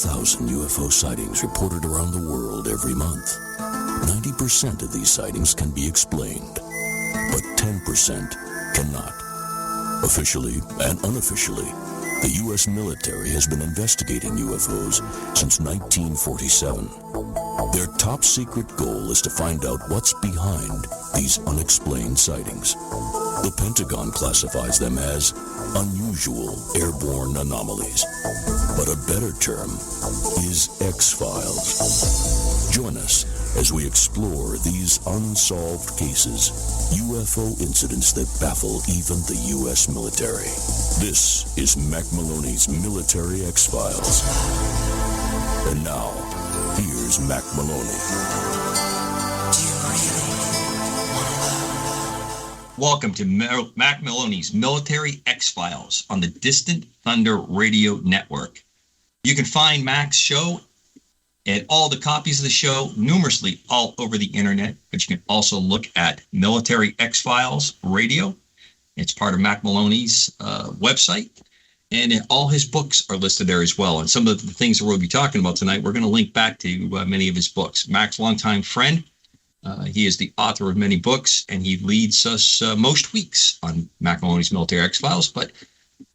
1,000 UFO sightings reported around the world every month. 90% of these sightings can be explained, but 10% cannot. Officially and unofficially, the U.S. military has been investigating UFOs since 1947. Their top secret goal is to find out what's behind these unexplained sightings. The Pentagon classifies them as unusual airborne anomalies, but a better term is X-Files. Join us as we explore these unsolved cases, UFO incidents that baffle even the U.S. military. This is Mac Maloney's Military X-Files. And now, here's Mac Maloney. Welcome to Mac Maloney's Military X-Files on the Distant Thunder Radio Network. You can find Mac's show and all the copies of the show numerously all over the internet, but you can also look at Military X-Files Radio. It's part of Mac Maloney's website, and all his books are listed there as well. And some of the things that we'll be talking about tonight, we're going to link back to many of his books. Mac's longtime friend. He is the author of many books, and he leads us most weeks on Mac Maloney's Military X-Files. But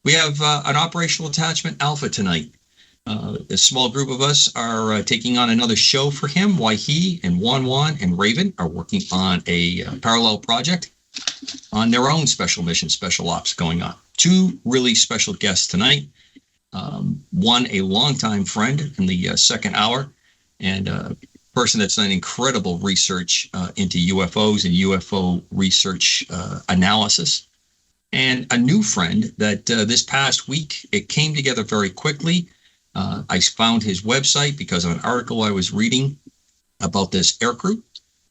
we have an operational attachment alpha tonight. A small group of us are taking on another show for him, while he and Juan and Raven are working on a parallel project on their own special mission, special ops going on. Two really special guests tonight. One, a longtime friend in the second hour, and a person that's done incredible research into UFOs and UFO research analysis. And a new friend that this past week, it came together very quickly. I found his website because of an article I was reading about this aircrew,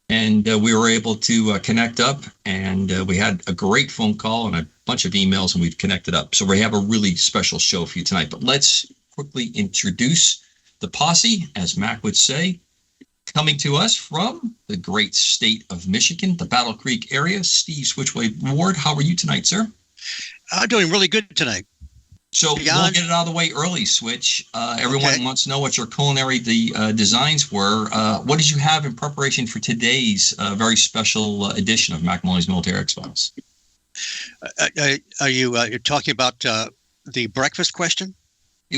and we were able to connect up, and we had a great phone call and a bunch of emails, and we've connected up. So we have a really special show for you tonight. But let's quickly introduce the posse, as Mac would say, coming to us from the great state of Michigan, the Battle Creek area. Steve Switchblade Ward, how are you tonight, sir? I'm doing really good tonight. So we'll get it out of the way early, Switch. Everyone wants to know what your culinary designs were. What did you have in preparation for today's very special edition of Mac Maloney's Military X-Files? Are you talking about the breakfast question?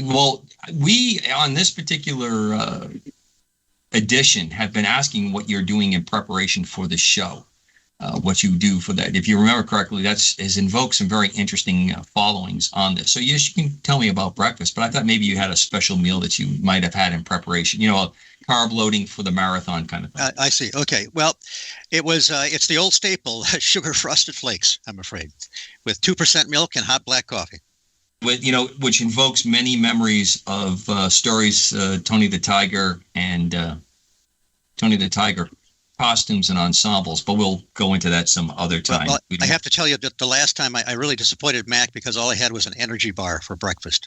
Well, we, on this particular edition, have been asking what you're doing in preparation for the show. What you do for that. If you remember correctly, has invoked some very interesting followings on this. So yes, you can tell me about breakfast, but I thought maybe you had a special meal that you might have had in preparation, carb loading for the marathon kind of thing. I see. Okay. Well, it's the old staple, sugar frosted flakes, I'm afraid, with 2% milk and hot black coffee. With, which invokes many memories of stories, Tony the Tiger costumes and ensembles, but we'll go into that some other time. Well, I have to tell you that the last time I really disappointed Mac because all I had was an energy bar for breakfast.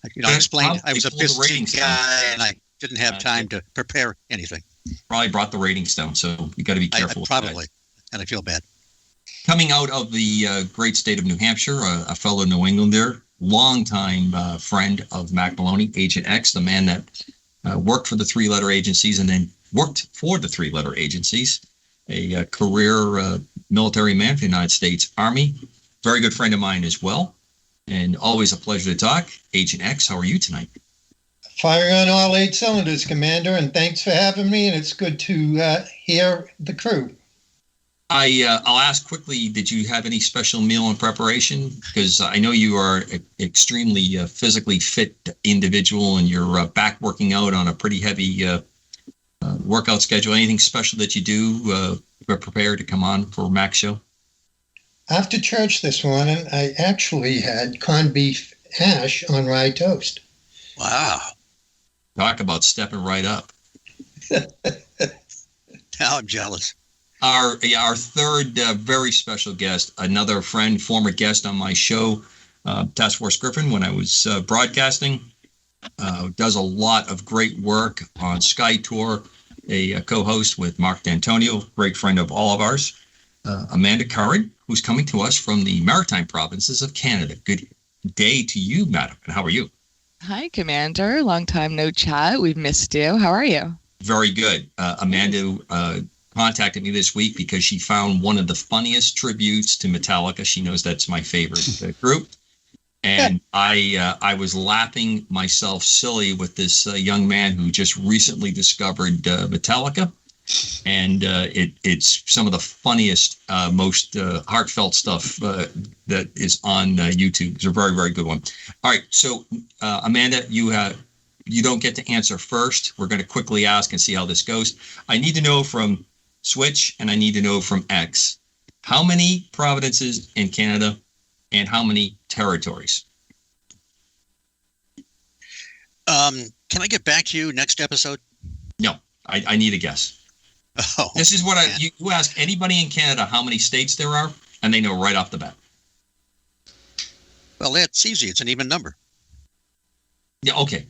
I explained I was a busy guy and I didn't have time to prepare anything. Probably brought the ratings down, so you got to be careful. Probably, and I feel bad. Coming out of the great state of New Hampshire, a fellow New Englander, longtime friend of Mac Maloney, Agent X, the man that worked for the three-letter agencies and then worked for the three-letter agencies, a career military man for the United States Army. Very good friend of mine as well, and always a pleasure to talk. Agent X, how are you tonight? Firing on all 8 cylinders, Commander, and thanks for having me, and it's good to hear the crew. I'll ask quickly, did you have any special meal in preparation? Because I know you are an extremely physically fit individual, and you're back working out on a pretty heavy workout schedule. Anything special that you do prepare to come on for Mac's show? After church this morning, I actually had corned beef hash on rye toast. Wow. Talk about stepping right up. Now I'm jealous. Our third very special guest, another friend, former guest on my show, Task Force Griffin, when I was broadcasting, does a lot of great work on Sky Tour, a co-host with Mark D'Antonio, great friend of all of ours. Amanda Curran, who's coming to us from the Maritime Provinces of Canada. Good day to you, madam, and how are you? Hi, Commander. Long time no chat. We've missed you. How are you? Very good. Amanda contacted me this week because she found one of the funniest tributes to Metallica. She knows that's my favorite group. And I was laughing myself silly with this young man who just recently discovered Metallica. And it's some of the funniest, most heartfelt stuff that is on YouTube. It's a very, very good one. All right. So, Amanda, you don't get to answer first. We're going to quickly ask and see how this goes. I need to know from Switch and I need to know from X, how many provinces in Canada and how many territories? Can I get back to you next episode? No, I need a guess. Oh, this is what you ask anybody in Canada how many states there are, and they know right off the bat. Well, that's easy. It's an even number. Yeah, okay.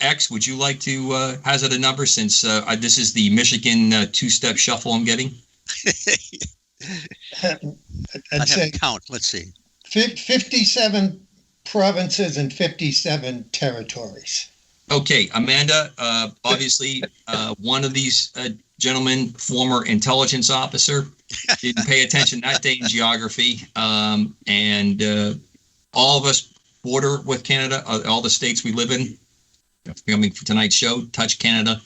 X, would you like to hazard a number since this is the Michigan two-step shuffle I'm getting? I'd say count. Let's see. 57 provinces and 57 territories. Okay, Amanda, obviously one of these gentlemen, former intelligence officer, didn't pay attention that day in geography. And all of us border with Canada, all the states we live in, coming for tonight's show, touch Canada.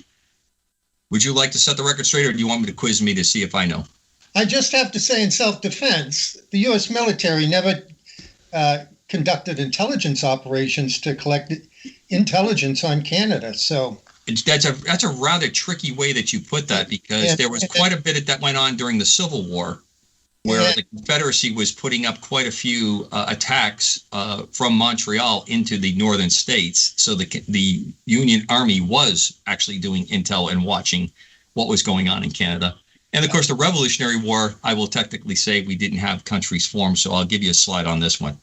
Would you like to set the record straight, or do you want me to quiz me to see if I know? I just have to say, in self-defense, the U.S. military never conducted intelligence operations to collect intelligence on Canada. So that's a rather tricky way that you put that, because there was quite a bit that went on during the Civil War, where the Confederacy was putting up quite a few attacks from Montreal into the northern states. So the Union Army was actually doing intel and watching what was going on in Canada. And of course, the Revolutionary War, I will technically say we didn't have countries formed. So I'll give you a slide on this one.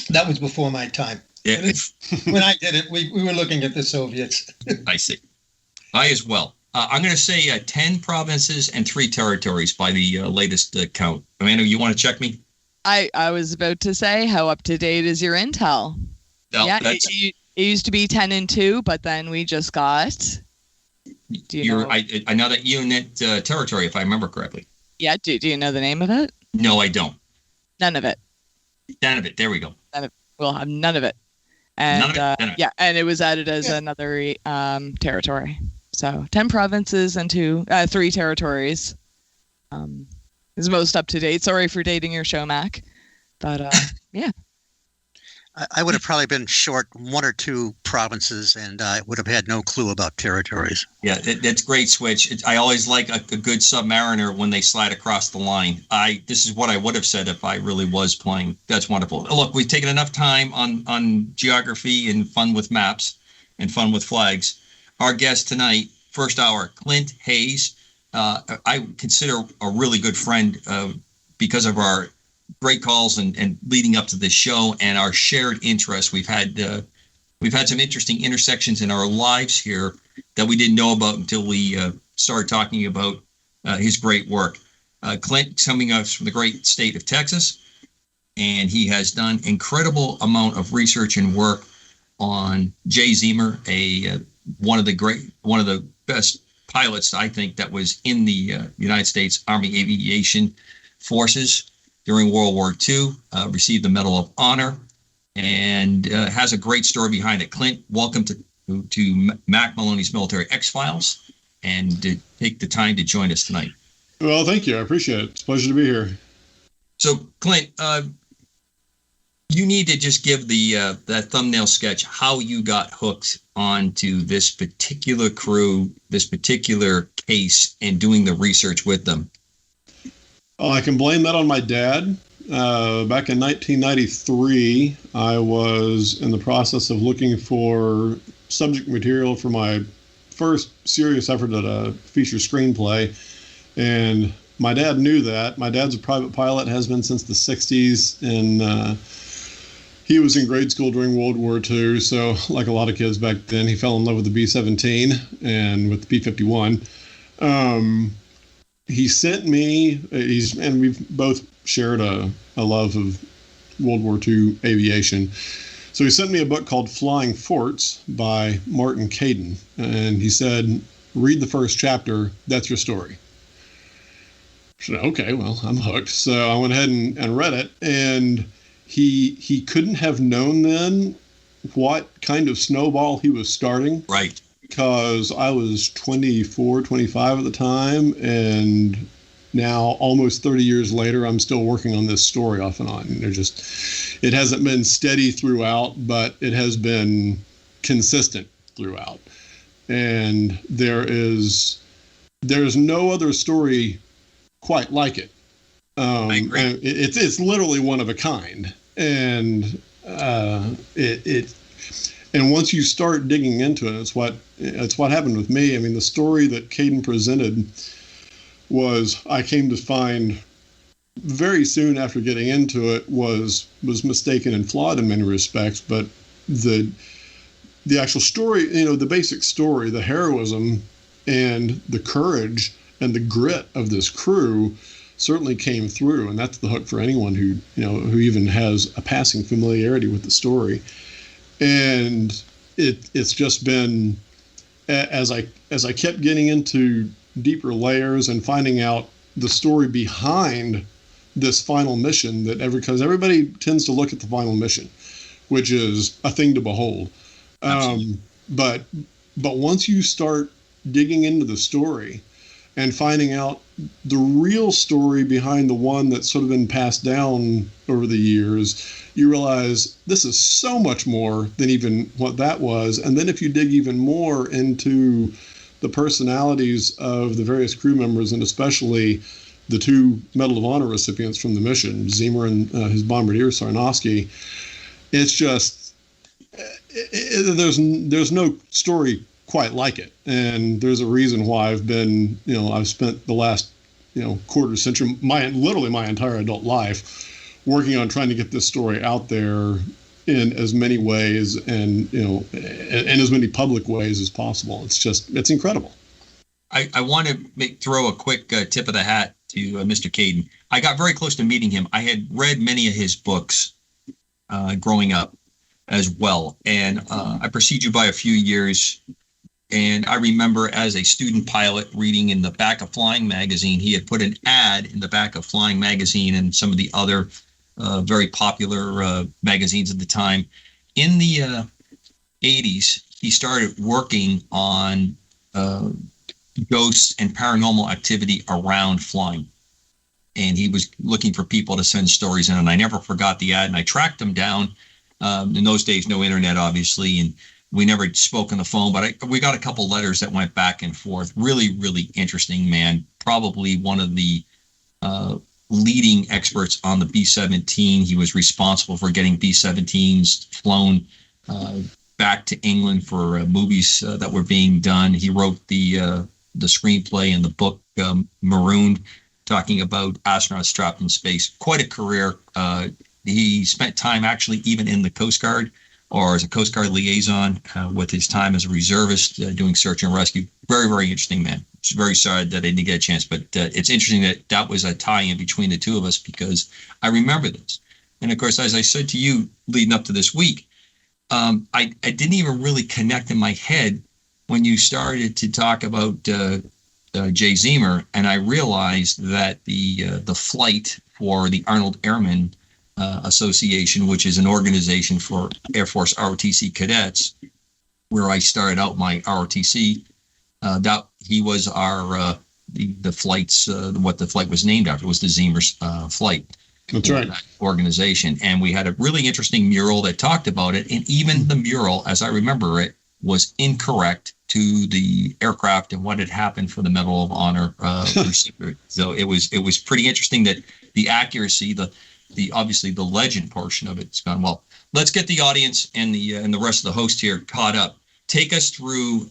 That was before my time. Yeah. When I did it, we were looking at the Soviets. I see. I as well. I'm going to say 10 provinces and 3 territories by the latest count. Amanda, you want to check me? I was about to say, how up to date is your intel? No, yeah, it used to be 10 and 2, but then we just got. I know that unit territory, if I remember correctly. Yeah. Do you know the name of it? No, I don't. None of it. None of it. There we go. We'll have none of it. And none of it. Yeah, and it was added as another territory. So 10 provinces and 3 territories is most up to date. Sorry for dating your show, Mac. But yeah. I would have probably been short 1 or 2 provinces, and I would have had no clue about territories. Yeah, that's great, Switch. I always like a good submariner when they slide across the line. This is what I would have said if I really was playing. That's wonderful. Look, we've taken enough time on geography and fun with maps and fun with flags. Our guest tonight, first hour, Clint Hayes. I consider a really good friend because of our great calls and leading up to this show and our shared interests. We've had some interesting intersections in our lives here that we didn't know about until we started talking about his great work. Clint coming us from the great state of Texas, and he has done incredible amount of research and work on Jay Zeamer, one of the best pilots, I think, that was in the United States Army Aviation Forces during World War II, received the Medal of Honor, and has a great story behind it. Clint, welcome to Mac Maloney's Military X-Files, and to take the time to join us tonight. Well, thank you. I appreciate it. It's a pleasure to be here. So, Clint, you need to just give that thumbnail sketch how you got hooked onto this particular crew, this particular case, and doing the research with them. I can blame that on my dad. Back in 1993, I was in the process of looking for subject material for my first serious effort at a feature screenplay, and my dad knew that. My dad's a private pilot, has been since the 60s, and he was in grade school during World War II, so like a lot of kids back then, he fell in love with the B-17 and with the P-51. He sent me, and we've both shared a love of World War II aviation. So So he sent me a book called Flying Forts by Martin Caden, and he said, read the first chapter, that's your story. So, okay, well, I'm hooked. So I went ahead and read it, and he couldn't have known then what kind of snowball he was starting. Right. Because I was 24, 25 at the time, and now almost 30 years later, I'm still working on this story off and on. It hasn't been steady throughout, but it has been consistent throughout. And there's no other story quite like it. I agree. And it's literally one of a kind. And and once you start digging into it, it's what happened with me. I mean, the story that Caden presented was, I came to find very soon after getting into it, was mistaken and flawed in many respects. But the actual story, the basic story, the heroism and the courage and the grit of this crew certainly came through, and that's the hook for anyone who even has a passing familiarity with the story. And it's just been, as I kept getting into deeper layers and finding out the story behind this final mission, because everybody tends to look at the final mission, which is a thing to behold. But once you start digging into the story and finding out the real story behind the one that's sort of been passed down over the years, you realize this is so much more than even what that was. And then if you dig even more into the personalities of the various crew members, and especially the two Medal of Honor recipients from the mission, Zeamer and his bombardier Sarnowski, it's just, there's no story quite like it. And there's a reason why I've spent the last, quarter century, literally my entire adult life, working on trying to get this story out there in as many ways and in as many public ways as possible. It's incredible. I want to throw a quick tip of the hat to Mr. Caden. I got very close to meeting him. I had read many of his books growing up as well, and I preceded you by a few years. And I remember as a student pilot reading in the back of Flying Magazine, he had put an ad in the back of Flying Magazine and some of the other very popular magazines at the time. In the 80s, he started working on ghosts and paranormal activity around flying. And he was looking for people to send stories in. And I never forgot the ad. And I tracked him down. In those days, no internet, obviously. And we never spoke on the phone, but we got a couple letters that went back and forth. Really, really interesting man. Probably one of the leading experts on the B-17. He was responsible for getting B-17s flown back to England for movies that were being done. He wrote the screenplay and the book Marooned, talking about astronauts trapped in space. Quite a career. He spent time actually even in the Coast Guard, or as a Coast Guard liaison with his time as a reservist doing search and rescue. Very, very interesting man. It's very sorry that I didn't get a chance, but it's interesting that was a tie-in between the two of us, because I remember this. And of course, as I said to you leading up to this week, I didn't even really connect in my head when you started to talk about Jay Zeamer, and I realized that the flight for the Arnold Airmen Association, which is an organization for Air Force ROTC cadets, where I started out my ROTC. That he was our the flights. What the flight was named after was the Zeamer's flight. That's right. That organization, and we had a really interesting mural that talked about it. And even the mural, as I remember it, was incorrect to the aircraft and what had happened for the Medal of Honor recipient. So it was pretty interesting that the accuracy, the obviously the legend portion of it's gone well. Let's get the audience and the rest of the host here caught up. Take us through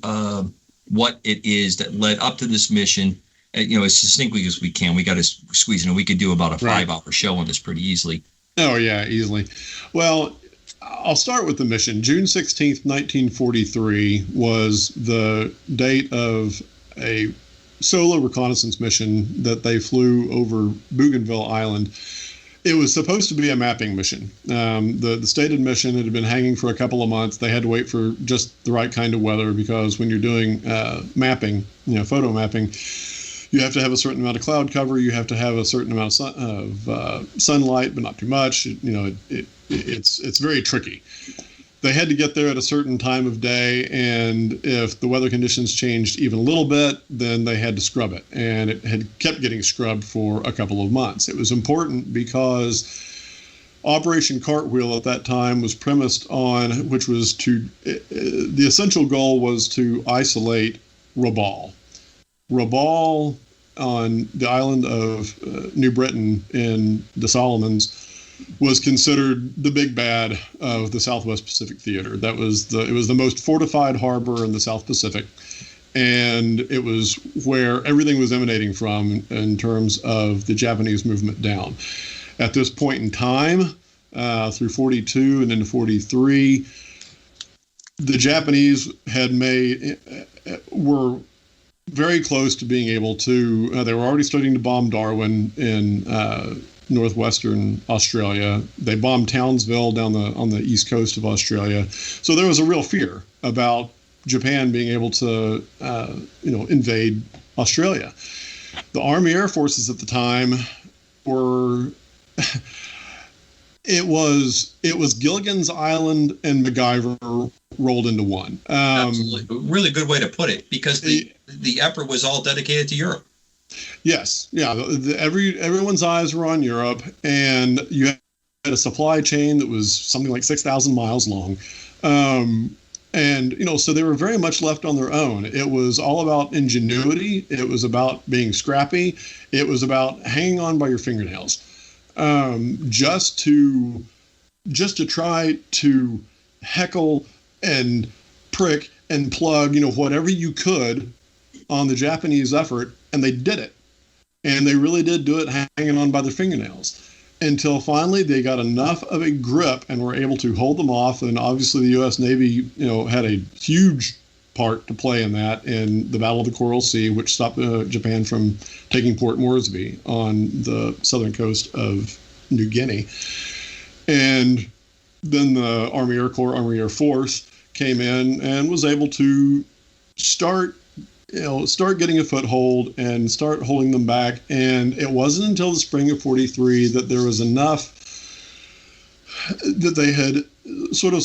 what it is that led up to this mission, as succinctly as we can. We got to squeeze in. We could do about a 5-hour show on this pretty easily. Oh yeah, easily. Well, I'll start with the mission. June 16th, 1943 was the date of a solo reconnaissance mission that they flew over Bougainville Island. It was supposed to be a mapping mission. The stated mission had been hanging for a couple of months. They had to wait for just the right kind of weather, because when you're doing mapping, photo mapping, you have to have a certain amount of cloud cover. You have to have a certain amount of sunlight, but not too much. It's very tricky. They had to get there at a certain time of day, and if the weather conditions changed even a little bit, then they had to scrub it. And it had kept getting scrubbed for a couple of months. It was important because Operation Cartwheel at that time was premised on, which was the essential goal was to isolate Rabaul. Rabaul on the island of New Britain in the Solomons was considered the big bad of the Southwest Pacific Theater. It was the most fortified harbor in the South Pacific, and it was where everything was emanating from in terms of the Japanese movement down. At this point in time, through 42 and into 43, the Japanese were very close to being able to. They were already starting to bomb Darwin in northwestern Australia. They bombed Townsville on the east coast of Australia. So there was a real fear about Japan being able to, invade Australia. The Army Air Forces at the time were. It was Gilligan's Island and MacGyver rolled into one. Absolutely, really good way to put it, because the effort was all dedicated to Europe. Yes, yeah. Everyone's eyes were on Europe, and you had a supply chain that was something like 6,000 miles long, and so they were very much left on their own. It was all about ingenuity. It was about being scrappy. It was about hanging on by your fingernails, just to try to heckle and prick and plug, whatever you could on the Japanese effort. And they did it. And they really did do it hanging on by their fingernails, until finally they got enough of a grip and were able to hold them off. And obviously the U.S. Navy, had a huge part to play in that, in the Battle of the Coral Sea, which stopped Japan from taking Port Moresby on the southern coast of New Guinea. And then the Army Air Corps, Army Air Force came in and was able to start getting a foothold and start holding them back. And it wasn't until the spring of 43 that there was enough that they had sort of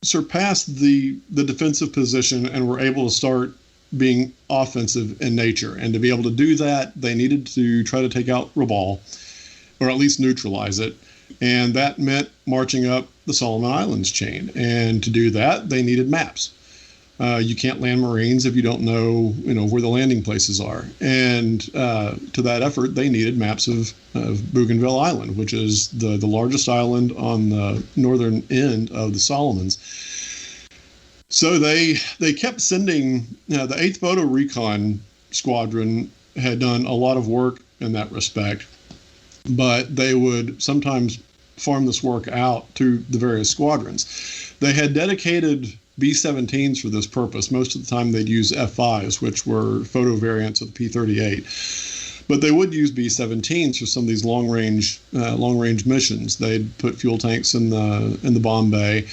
surpassed the defensive position and were able to start being offensive in nature. And to be able to do that, they needed to try to take out Rabaul, or at least neutralize it. And that meant marching up the Solomon Islands chain. And to do that, they needed maps. You can't land Marines if you don't know, where the landing places are. And to that effort, they needed maps of Bougainville Island, which is the largest island on the northern end of the Solomons. So they kept sending. The 8th Photo Recon Squadron had done a lot of work in that respect, but they would sometimes farm this work out to the various squadrons. They had dedicated B-17s for this purpose. Most of the time they'd use F-5s, which were photo variants of the P-38. But they would use B-17s for some of these long-range missions. They'd put fuel tanks in the bomb bay.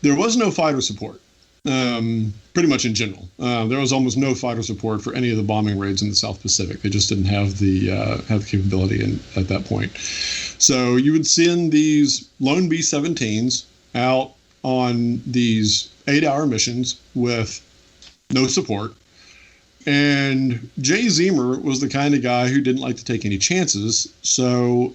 There was no fighter support, pretty much in general. There was almost no fighter support for any of the bombing raids in the South Pacific. They just didn't have the capability at that point. So you would send these lone B-17s out on these 8-hour missions with no support. And Jay Zeamer was the kind of guy who didn't like to take any chances. So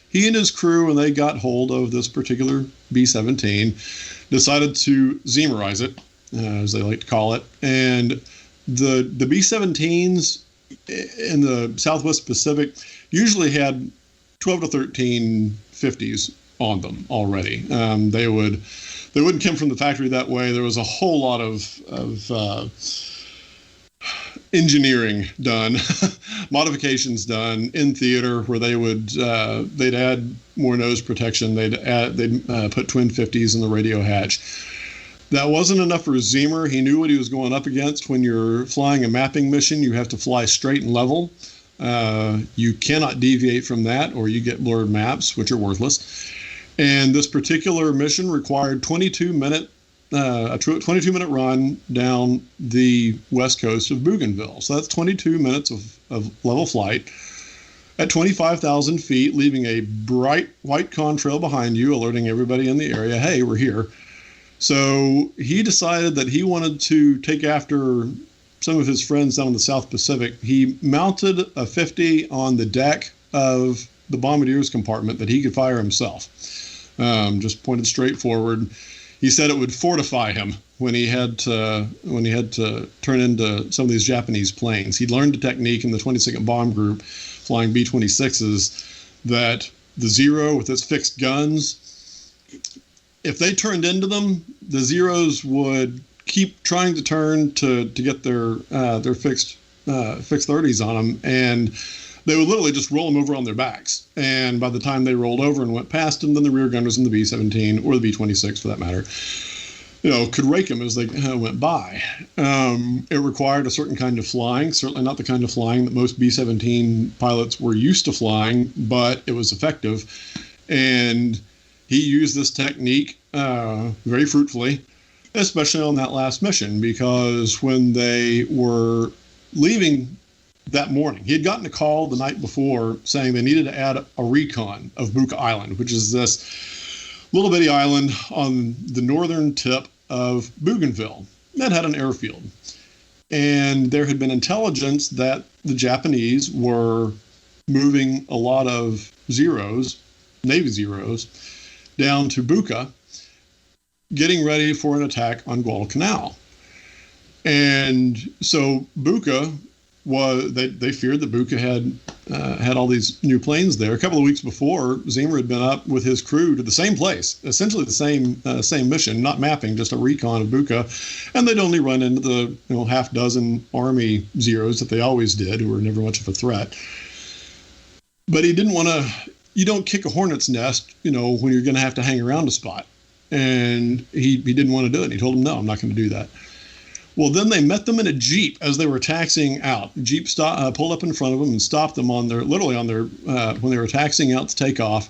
he and his crew, when they got hold of this particular B-17, decided to Zeemerize it, as they like to call it. And the B-17s in the Southwest Pacific usually had 12 to 13 50s on them already. They wouldn't come from the factory that way. There was a whole lot of engineering done, modifications done in theater, where they'd add more nose protection. They'd put twin 50s in the radio hatch. That wasn't enough for Zeamer. He knew what he was going up against. When you're flying a mapping mission, you have to fly straight and level. You cannot deviate from that, or you get blurred maps, which are worthless. And this particular mission required a 22-minute run down the west coast of Bougainville. So that's 22 minutes of level flight at 25,000 feet, leaving a bright white contrail behind you, alerting everybody in the area, hey, we're here. So he decided that he wanted to take after some of his friends down in the South Pacific. He mounted a 50 on the deck of the bombardier's compartment that he could fire himself. Just pointed straight forward. He said it would fortify him when he had to turn into some of these Japanese planes. He'd learned a technique in the 22nd Bomb Group, flying B-26s, that the Zero with its fixed guns, if they turned into them, the Zeros would keep trying to turn to get their fixed 30s on them, and they would literally just roll them over on their backs. And by the time they rolled over and went past them, then the rear gunners in the B-17 or the B-26 for that matter, could rake them as they went by. It required a certain kind of flying, certainly not the kind of flying that most B-17 pilots were used to flying, but it was effective. And he used this technique very fruitfully, especially on that last mission, because when they were leaving that morning, he had gotten a call the night before saying they needed to add a recon of Buka Island, which is this little bitty island on the northern tip of Bougainville that had an airfield. And there had been intelligence that the Japanese were moving a lot of Zeros, Navy Zeros, down to Buka, getting ready for an attack on Guadalcanal. And so Buka they feared that Buka had all these new planes there. A couple of weeks before, Zeamer had been up with his crew to the same place, essentially the same mission, not mapping, just a recon of Buka, and they'd only run into the half dozen Army Zeros that they always did, who were never much of a threat. But he didn't want to. You don't kick a hornet's nest, when you're going to have to hang around a spot, and he didn't want to do it. He told them, no, I'm not going to do that. Well, then they met them in a Jeep as they were taxiing out. The Jeep pulled up in front of them and stopped them when they were taxiing out to take off.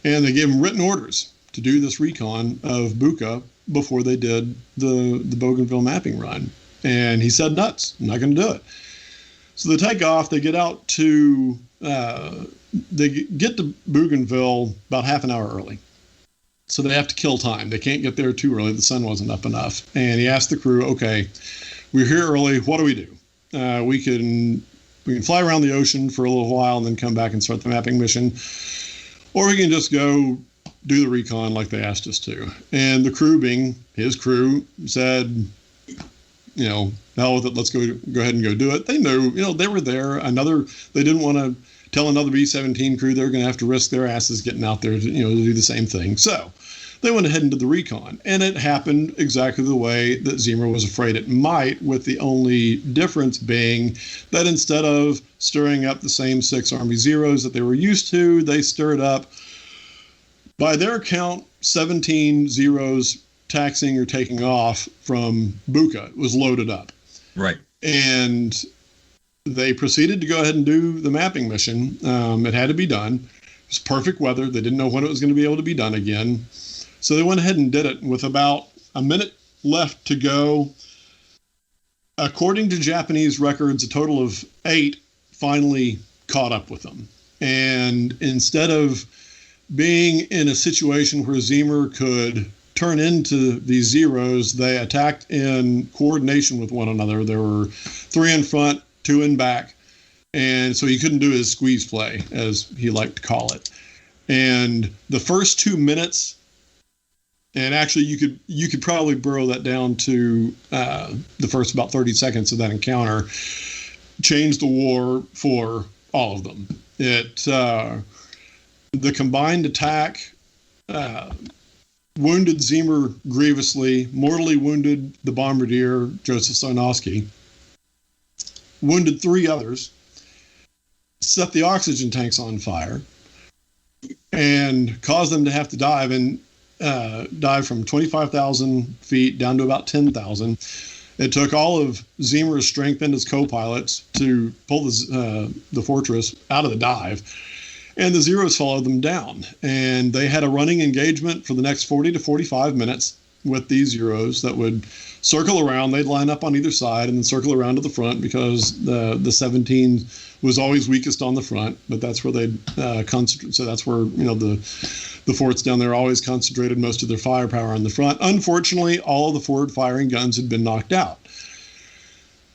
And they gave them written orders to do this recon of Buka before they did the Bougainville mapping run. And he said, nuts, I'm not going to do it. So they take off, they get out to, they get to Bougainville about half an hour early. So they have to kill time. They can't get there too early. The sun wasn't up enough. And he asked the crew, okay, we're here early. What do we do? We can fly around the ocean for a little while and then come back and start the mapping mission. Or we can just go do the recon like they asked us to. And the crew, being his crew, said, hell with it, let's go ahead and go do it. They knew, they were there. They didn't want to tell another B-17 crew they're going to have to risk their asses getting out there to do the same thing. So they went ahead and did the recon, and it happened exactly the way that Zeamer was afraid it might, with the only difference being that instead of stirring up the same 6 Army Zeros that they were used to, they stirred up, by their count, 17 Zeros taxiing or taking off from Buka. It was loaded up. Right. And they proceeded to go ahead and do the mapping mission. It had to be done. It was perfect weather. They didn't know when it was going to be able to be done again. So they went ahead and did it with about a minute left to go. According to Japanese records, a total of 8 finally caught up with them. And instead of being in a situation where Zeamer could turn into these Zeros, they attacked in coordination with one another. There were 3 in front, 2 in back, and so he couldn't do his squeeze play, as he liked to call it. And the first 2 minutes, and actually you could probably burrow that down to the first about 30 seconds of that encounter, changed the war for all of them. The combined attack wounded Zeamer grievously, mortally wounded the bombardier, Joseph Sarnowski, wounded 3 others, set the oxygen tanks on fire, and caused them to have to dive from 25,000 feet down to about 10,000. It took all of Zeamer's strength and his co-pilots to pull the Fortress out of the dive, and the Zeros followed them down. And they had a running engagement for the next 40 to 45 minutes with these Zeros that would circle around. They'd line up on either side and then circle around to the front, because the 17 was always weakest on the front, but that's where they'd concentrate. So that's where, the forts down there always concentrated most of their firepower on the front. Unfortunately, all of the forward firing guns had been knocked out.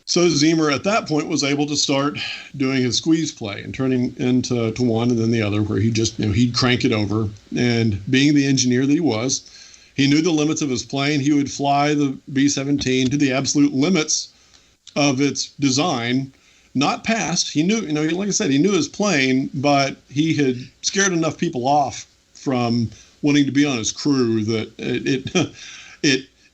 So Zeamer at that point was able to start doing his squeeze play and turning into one and then the other, where he just, he'd crank it over. And being the engineer that he was, he knew the limits of his plane. He would fly the B-17 to the absolute limits of its design, not past. He knew, like I said, he knew his plane, but he had scared enough people off from wanting to be on his crew that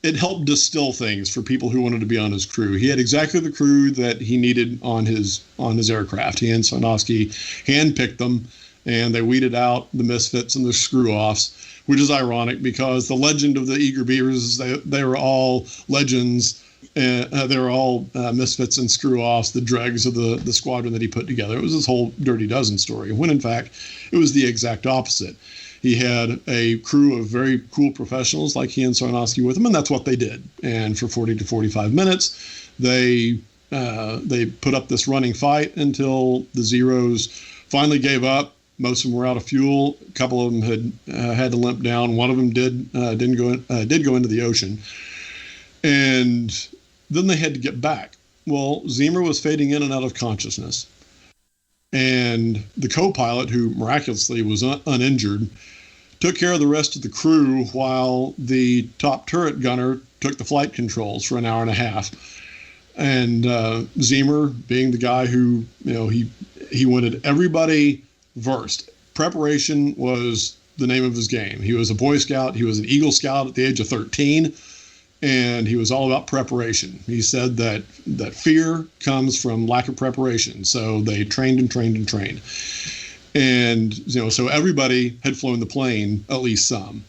it helped distill things for people who wanted to be on his crew. He had exactly the crew that he needed on his aircraft. He and Sarnosky handpicked them, and they weeded out the misfits and the screw-offs, which is ironic because the legend of the Eager Beavers is they were all legends. They were all misfits and screw-offs, the dregs of the squadron that he put together. It was this whole Dirty Dozen story, when in fact it was the exact opposite. He had a crew of very cool professionals like he and Sarnosky with him, and that's what they did. And for 40 to 45 minutes, they put up this running fight until the Zeros finally gave up. Most of them were out of fuel. A couple of them had to limp down. One of them did go into the ocean, and then they had to get back. Well, Zeamer was fading in and out of consciousness, and the co-pilot, who miraculously was uninjured, took care of the rest of the crew while the top turret gunner took the flight controls for an hour and a half. And Zeamer, being the guy who, he wanted everybody versed. Preparation was the name of his game. He was a Boy Scout. He was an Eagle Scout at the age of 13. And he was all about preparation. He said that fear comes from lack of preparation. So they trained and trained and trained. And, so everybody had flown the plane, at least some.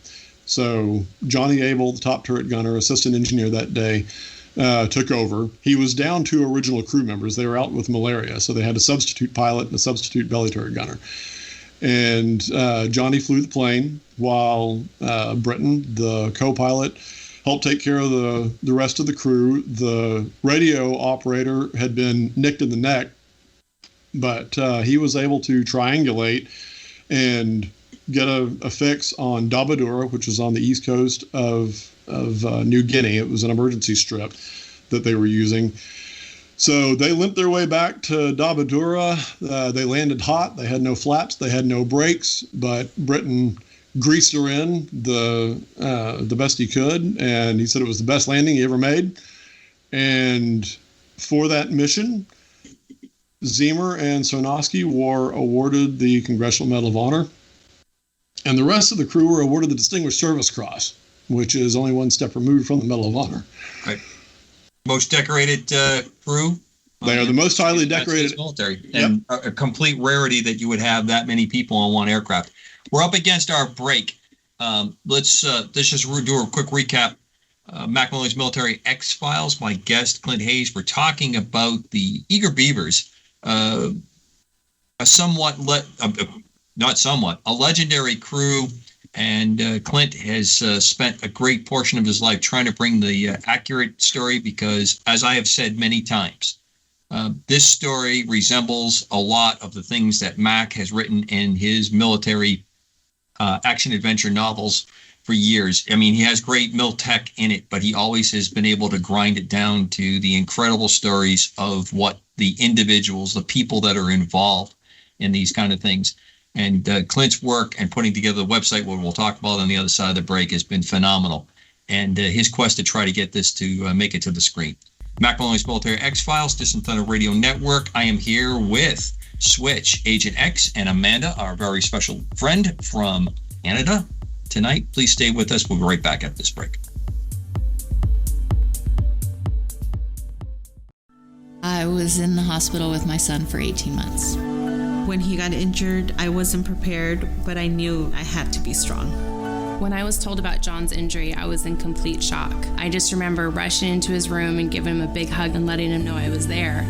So Johnny Abel, the top turret gunner, assistant engineer that day, took over. He was down 2 original crew members. They were out with malaria. So they had a substitute pilot and a substitute belly turret gunner. And Johnny flew the plane while Britton, the co-pilot, helped take care of the rest of the crew. The radio operator had been nicked in the neck, but he was able to triangulate and get a fix on Dabadura, which was on the east coast of New Guinea. It was an emergency strip that they were using. So they limped their way back to Dabadura. They landed hot. They had no flaps. They had no brakes, but Britton greased her in the best he could, and he said it was the best landing he ever made. And for that mission, Zeamer and Sarnosky were awarded the Congressional Medal of Honor, and the rest of the crew were awarded the Distinguished Service Cross, which is only one step removed from the Medal of Honor. Right. Most decorated crew. They are the most highly decorated military, and a complete rarity that you would have that many people on one aircraft. We're up against our break. Let's just do a quick recap. Mac Maloney's Military X-Files. My guest, Clint Hayes. We're talking about the Eager Beavers, a legendary crew. And Clint has spent a great portion of his life trying to bring the accurate story because, as I have said many times, this story resembles a lot of the things that Mac has written in his military action-adventure novels for years. I mean, he has great mil-tech in it, but he always has been able to grind it down to the incredible stories of what the individuals, the people that are involved in these kind of things. And Clint's work and putting together the website, what we'll talk about on the other side of the break, has been phenomenal. And his quest to try to get this to make it to the screen. Mac Maloney's Military X-Files, Distant Thunder Radio Network. I am here with Switch, Agent X, and Amanda, our very special friend from Canada tonight. Please stay with us. We'll be right back at this break. I was in the hospital with my son for 18 months. When he got injured, I wasn't prepared, but I knew I had to be strong. When I was told about John's injury, I was in complete shock. I just remember rushing into his room and giving him a big hug and letting him know I was there.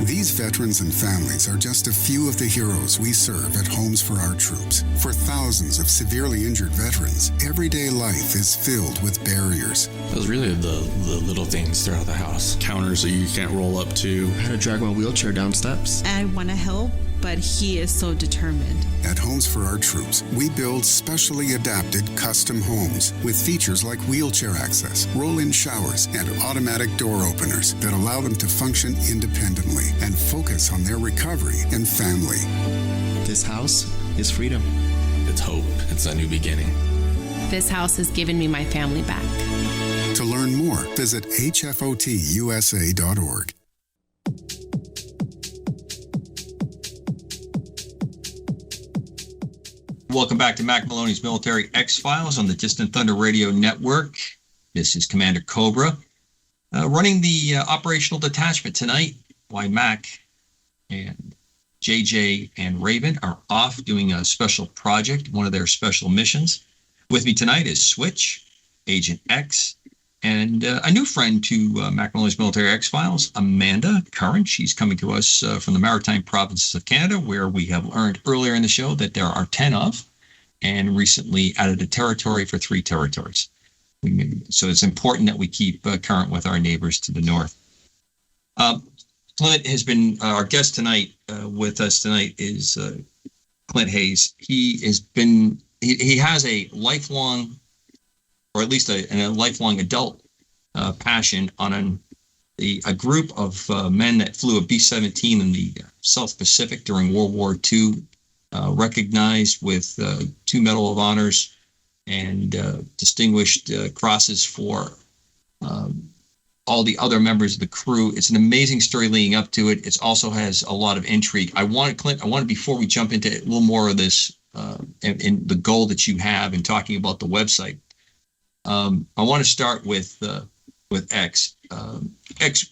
These veterans and families are just a few of the heroes we serve at Homes for Our Troops. For thousands of severely injured veterans, everyday life is filled with barriers. It was really the little things throughout the house. Counters that you can't roll up to. How to drag my wheelchair down steps. I want to help, but he is so determined. At Homes for Our Troops, we build specially adapted custom homes with features like wheelchair access, roll-in showers, and automatic door openers that allow them to function independently and focus on their recovery and family. This house is freedom. It's hope. It's a new beginning. This house has given me my family back. To learn more, visit hfotusa.org. Welcome back to Mac Maloney's Military X-Files on the Distant Thunder Radio Network. This is Commander Cobra running the operational detachment tonight. Why Mac and JJ and Raven are off doing a special project, one of their special missions. With me tonight is Switch, Agent X, and a new friend to Mac Maloney's Military X-Files, Amanda Curran. She's coming to us from the Maritime Provinces of Canada, where we have learned earlier in the show that there are 10 of, and recently added a territory for 3 territories. So it's important that we keep current with our neighbors to the north. Clint has been our guest tonight. With us tonight is Clint Hayes. He has a lifelong, or at least a lifelong adult passion on a group of men that flew a B-17 in the South Pacific during World War II, recognized with 2 Medal of Honors and distinguished crosses for all the other members of the crew. It's an amazing story leading up to it. It also has a lot of intrigue. Clint, before we jump into a little more of this and the goal that you have in talking about the website, I want to start with X. X,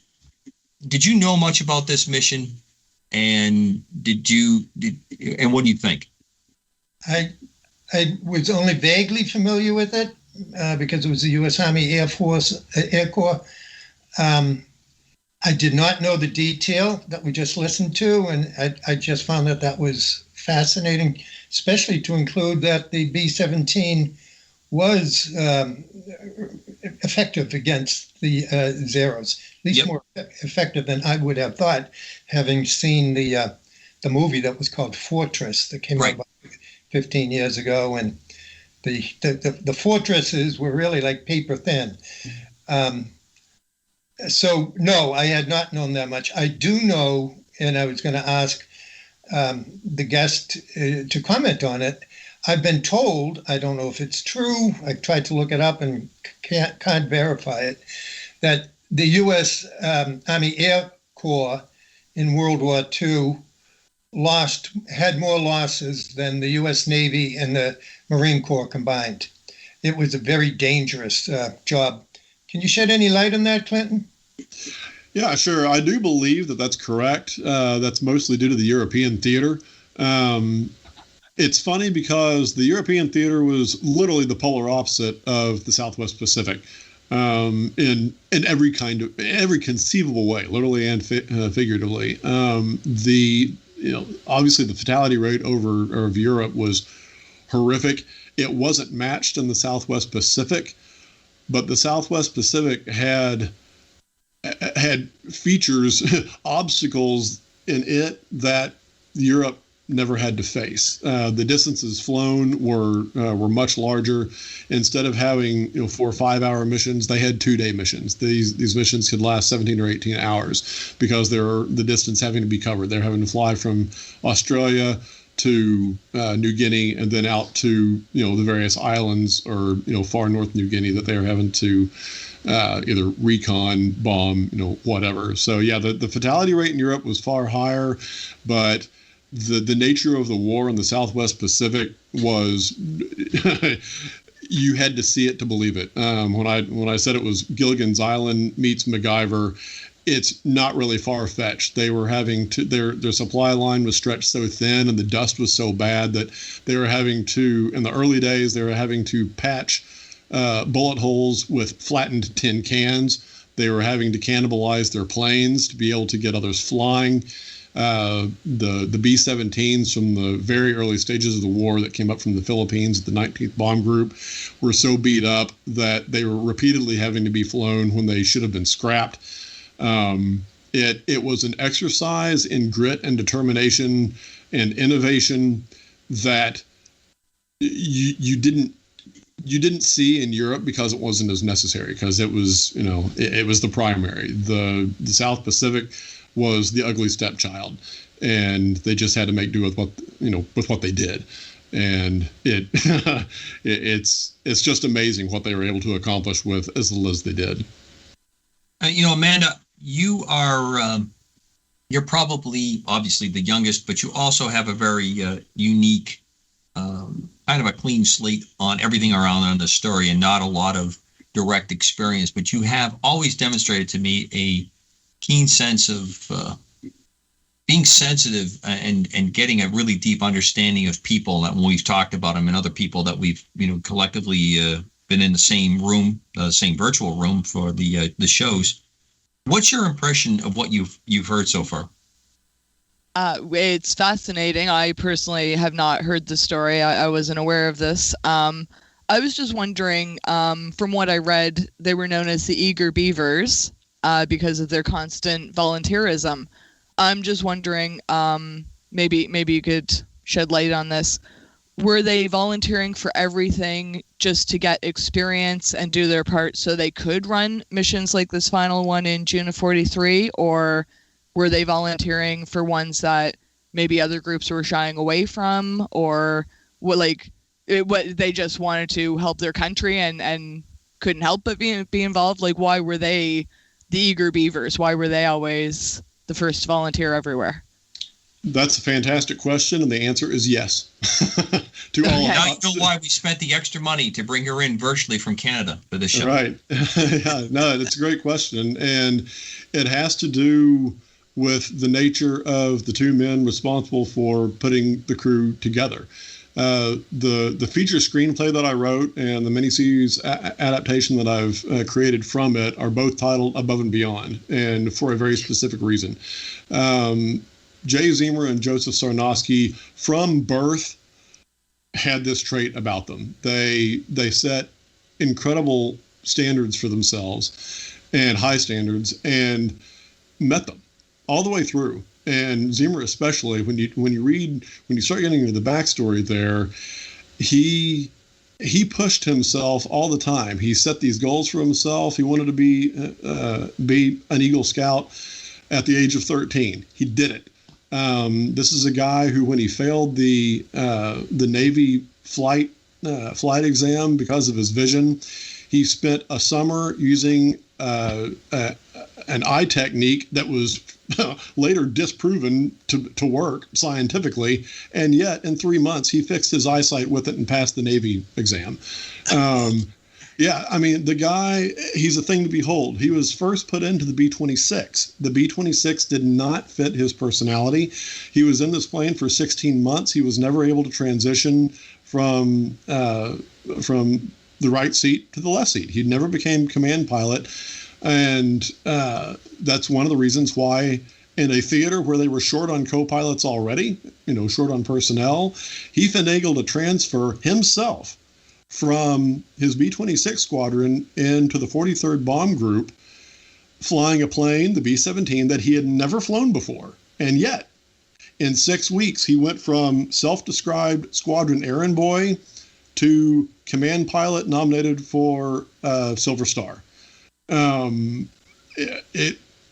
did you know much about this mission, and and what do you think? I was only vaguely familiar with it because it was the U.S. Army Air Corps. I did not know the detail that we just listened to, and I just found that was fascinating, especially to include that the B-17 was effective against the Zeros, at least more effective than I would have thought, having seen the movie that was called Fortress that came out about 15 years ago, and the fortresses were really like paper thin. So no, I had not known that much. I do know, and I was going to ask the guest to comment on it. I've been told, I don't know if it's true, I tried to look it up and can't verify it, that the U.S. Army Air Corps in World War II had more losses than the U.S. Navy and the Marine Corps combined. It was a very dangerous job. Can you shed any light on that, Clinton? Yeah, sure. I do believe that that's correct. That's mostly due to the European theater. It's funny because the European theater was literally the polar opposite of the Southwest Pacific in every conceivable way, literally and figuratively. Obviously the fatality rate of Europe was horrific. It wasn't matched in the Southwest Pacific, but the Southwest Pacific had features, obstacles in it that Europe never had to face. The distances flown were much larger. Instead of having 4 or 5 hour missions, they had 2-day missions. These missions could last 17 or 18 hours because the distance having to be covered. They're having to fly from Australia to New Guinea and then out to the various islands or far north New Guinea that they were having to either recon, bomb, whatever. So yeah, the fatality rate in Europe was far higher, but the nature of the war in the Southwest Pacific was you had to see it to believe it. When I said it was Gilligan's Island meets MacGyver, it's not really far-fetched. They were having to, their supply line was stretched so thin and the dust was so bad that they were having to, in the early days, they were having to patch bullet holes with flattened tin cans. They were having to cannibalize their planes to be able to get others flying. The B-17s from the very early stages of the war that came up from the Philippines, the 19th Bomb Group, were so beat up that they were repeatedly having to be flown when they should have been scrapped. It was an exercise in grit and determination and innovation that you didn't see in Europe because it wasn't as necessary, because it was, it was the primary. The South Pacific was the ugly stepchild, and they just had to make do with what they did. And it's just amazing what they were able to accomplish with as little as they did. Amanda, you're probably obviously the youngest, but you also have a very unique, kind of a clean slate on everything around the story, and not a lot of direct experience. But you have always demonstrated to me a keen sense of being sensitive and getting a really deep understanding of people that when we've talked about them, and other people that we've collectively been in the same room, same virtual room for the shows. What's your impression of what you've heard so far? It's fascinating. I personally have not heard the story. I wasn't aware of this. I was just wondering, from what I read, they were known as the Eager Beavers because of their constant volunteerism. I'm just wondering, maybe you could shed light on this. Were they volunteering for everything just to get experience and do their part so they could run missions like this final one in June of 43? Or were they volunteering for ones that maybe other groups were shying away from? Or what they just wanted to help their country and couldn't help but be involved? Like, why were they the Eager Beavers? Why were they always the first to volunteer everywhere? That's a fantastic question, and the answer is yes. To all. Now you know why we spent the extra money to bring her in virtually from Canada for the show. Right. Yeah, no, it's a great question, and it has to do with the nature of the two men responsible for putting the crew together. The feature screenplay that I wrote and the miniseries adaptation that I've created from it are both titled Above and Beyond, and for a very specific reason. Jay Zeamer and Joseph Sarnosky, from birth, had this trait about them. They set incredible standards for themselves, and high standards, and met them all the way through. And Zeamer especially, when you start getting into the backstory there, he pushed himself all the time. He set these goals for himself. He wanted to be an Eagle Scout at the age of 13. He did it. This is a guy who, when he failed the Navy flight exam because of his vision, he spent a summer using an eye technique that was later disproven to work scientifically, and yet in 3 months he fixed his eyesight with it and passed the Navy exam. Yeah, I mean, the guy, he's a thing to behold. He was first put into the B-26. The B-26 did not fit his personality. He was in this plane for 16 months. He was never able to transition from the right seat to the left seat. He never became command pilot. And that's one of the reasons why in a theater where they were short on co-pilots already, short on personnel, he finagled a transfer himself from his B-26 squadron into the 43rd Bomb Group, flying a plane, the B-17, that he had never flown before. And yet, in 6 weeks, he went from self-described squadron errand boy to command pilot nominated for Silver Star.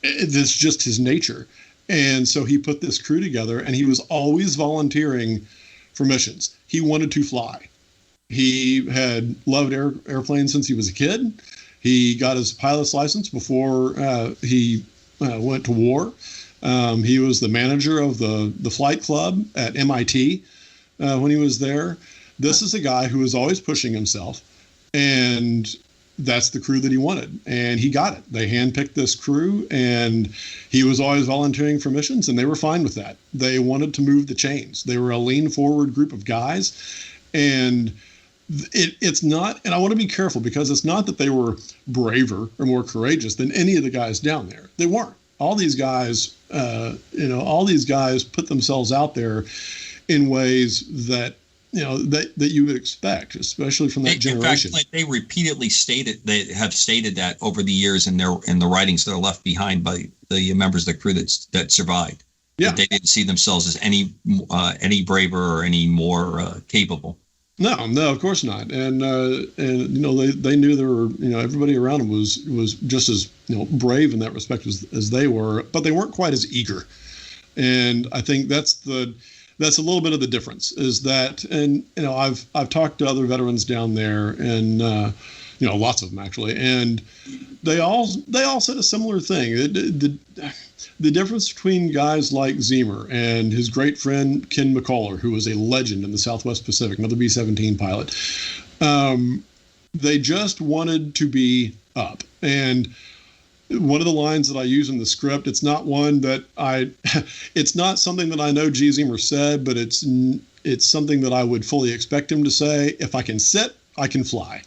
It's just his nature. And so he put this crew together, and he was always volunteering for missions. He wanted to fly. He had loved airplanes since he was a kid. He got his pilot's license before he went to war. He was the manager of the flight club at MIT when he was there. This is a guy who was always pushing himself. And that's the crew that he wanted, and he got it. They handpicked this crew, and he was always volunteering for missions, and they were fine with that. They wanted to move the chains. They were a lean forward group of guys, and it's not, and I want to be careful, because it's not that they were braver or more courageous than any of the guys down there. They weren't. All these guys, put themselves out there in ways that that you would expect, especially from that generation. In fact, they repeatedly have stated that over the years in the writings that are left behind by the members of the crew that survived. Yeah, that they didn't see themselves as any braver or any more capable. No, of course not. And they knew there were, everybody around them was just as brave in that respect as they were, but they weren't quite as eager. And I think that's a little bit of the difference, is that, and I've talked to other veterans down there, and lots of them actually, and they all said a similar thing. The difference between guys like Zeamer and his great friend Ken McCullough, who was a legend in the Southwest Pacific, another B-17 pilot, they just wanted to be up. And one of the lines that I use in the script, it's not one that it's not something that I know Jay Zeamer said, but it's something that I would fully expect him to say. If I can sit, I can fly.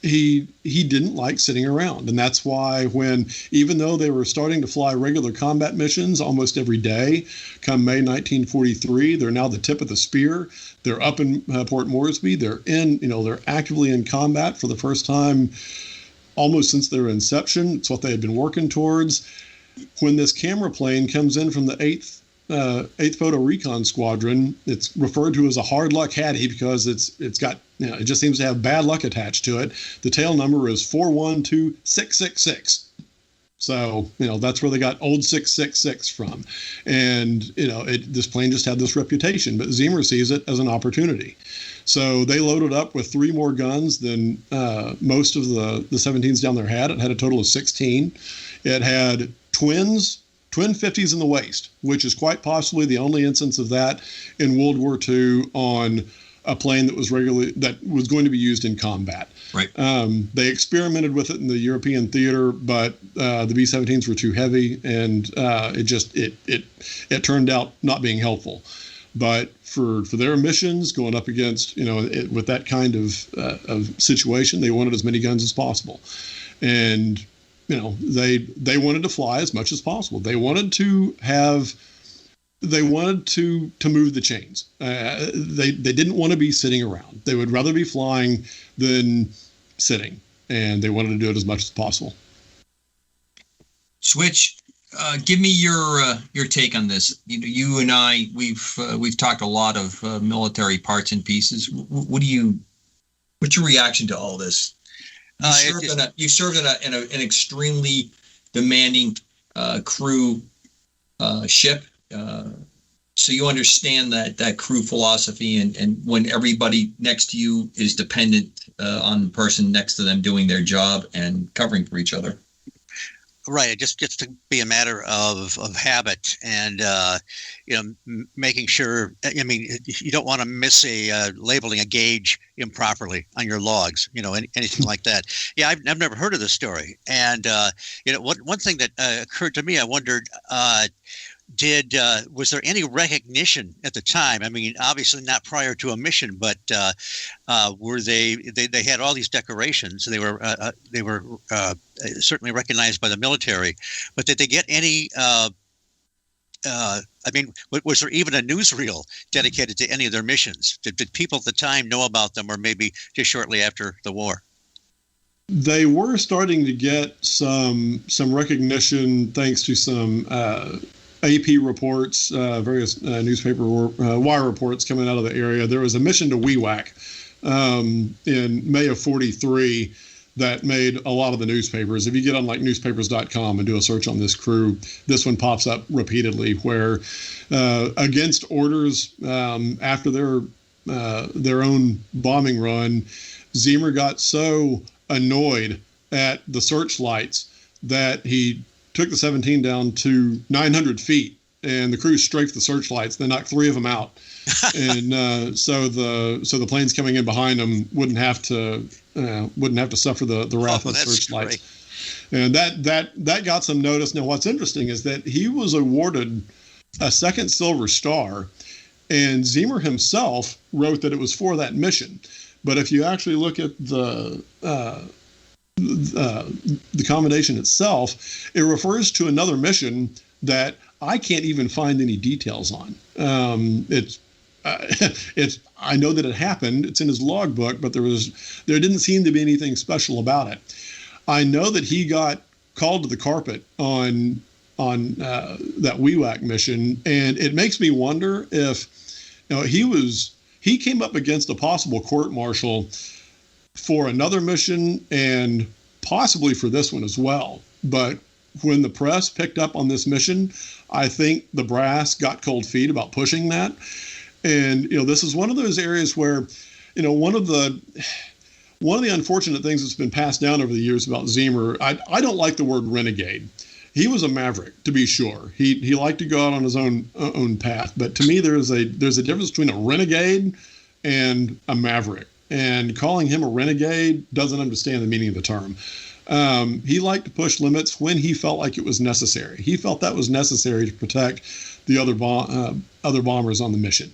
He didn't like sitting around, and that's why even though they were starting to fly regular combat missions almost every day, come May 1943, they're now the tip of the spear. They're up in Port Moresby. They're actively in combat for the first time almost since their inception. It's what they had been working towards. When this camera plane comes in from the 8th Photo Recon Squadron, it's referred to as a hard luck Hattie because it's got, it just seems to have bad luck attached to it. The tail number is 412666. So, that's where they got old 666 from. And, this plane just had this reputation, but Zeamer sees it as an opportunity. So they loaded up with 3 more guns than most of the 17s down there had. It had a total of 16. It had twin 50s in the waist, which is quite possibly the only instance of that in World War II on a plane that was going to be used in combat. Right. They experimented with it in the European theater, but the B-17s were too heavy, and it turned out not being helpful. But for their missions, going up against with that kind of situation, they wanted as many guns as possible, and they wanted to fly as much as possible. They wanted to move the chains. They didn't want to be sitting around. They would rather be flying than sitting, and they wanted to do it as much as possible. Switch, give me your take on this. You and I, we've talked a lot of military parts and pieces. What's your reaction to all this? You served in an extremely demanding crew ship. So you understand that crew philosophy, and when everybody next to you is dependent on the person next to them doing their job and covering for each other. Right. It just gets to be a matter of habit and, making sure, you don't want to miss labeling a gauge improperly on your logs, anything like that. Yeah, I've never heard of this story. And, one thing that occurred to me, I wondered, was there any recognition at the time? Obviously not prior to a mission, but were they had all these decorations. They were certainly recognized by the military, but did they get any? Was there even a newsreel dedicated to any of their missions? Did people at the time know about them, or maybe just shortly after the war? They were starting to get some recognition thanks to some AP reports, various newspaper wire reports coming out of the area. There was a mission to Wewak in May of 43 that made a lot of the newspapers. If you get on newspapers.com and do a search on this crew, this one pops up repeatedly, where against orders after their own bombing run, Zeamer got so annoyed at the searchlights that he took the 17 down to 900 feet, and the crew strafed the searchlights. They knocked 3 of them out. and so the planes coming in behind him wouldn't have to suffer the wrath of searchlights. And that got some notice. Now, what's interesting is that he was awarded a second Silver Star, and Zeamer himself wrote that it was for that mission. But if you actually look at the commendation itself, it refers to another mission that I can't even find any details on. I know that it happened. It's in his logbook, but there didn't seem to be anything special about it. I know that he got called to the carpet on that WEWAC mission, and it makes me wonder if he came up against a possible court-martial for another mission and possibly for this one as well. But when the press picked up on this mission, I think the brass got cold feet about pushing that. And this is one of those areas where one of the unfortunate things that's been passed down over the years about Zeamer, I don't like the word renegade. He was a maverick, to be sure. He liked to go out on his own path. But to me, there's a difference between a renegade and a maverick. And calling him a renegade doesn't understand the meaning of the term. He liked to push limits when he felt like it was necessary. He felt that was necessary to protect the other bombers on the mission,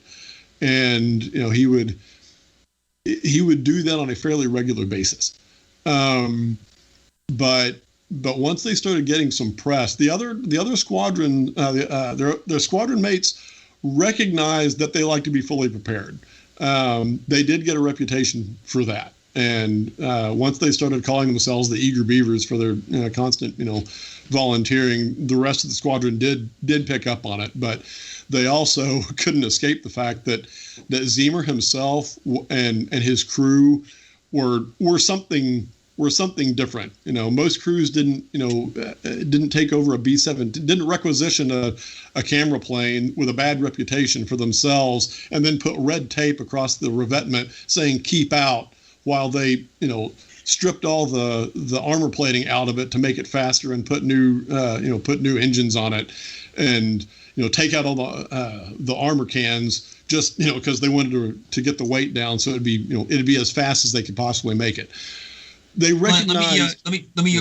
and he would do that on a fairly regular basis. But once they started getting some press, the other squadron, their squadron mates recognized that they like to be fully prepared. They did get a reputation for that. And once they started calling themselves the Eager Beavers for their constant, volunteering, the rest of the squadron did pick up on it. But they also couldn't escape the fact that Zeamer himself and his crew were something different. Most crews didn't take over a B-7, didn't requisition a camera plane with a bad reputation for themselves and then put red tape across the revetment saying "keep out," while they stripped all the armor plating out of it to make it faster and put new engines on it, and take out all the armor cans just because they wanted to get the weight down so it'd be as fast as they could possibly make it. They recognize. Let me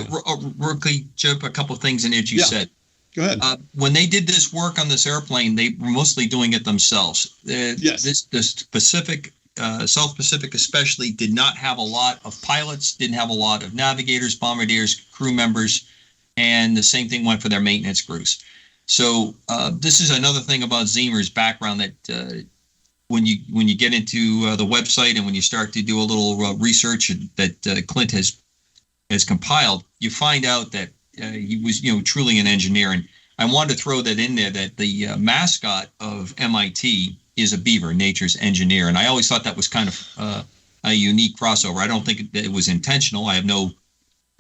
quickly jump a couple of things in it you said. Go ahead. When they did this work on this airplane, they were mostly doing it themselves. Yes. This Pacific, South Pacific especially, did not have a lot of pilots, didn't have a lot of navigators, bombardiers, crew members, and the same thing went for their maintenance crews. So this is another thing about Zeamer's background that when you get into the website and when you start to do a little research that Clint has compiled, you find out that he was truly an engineer. And I wanted to throw that in there, that the mascot of MIT is a beaver, nature's engineer. And I always thought that was kind of a unique crossover. I don't think it was intentional. I have no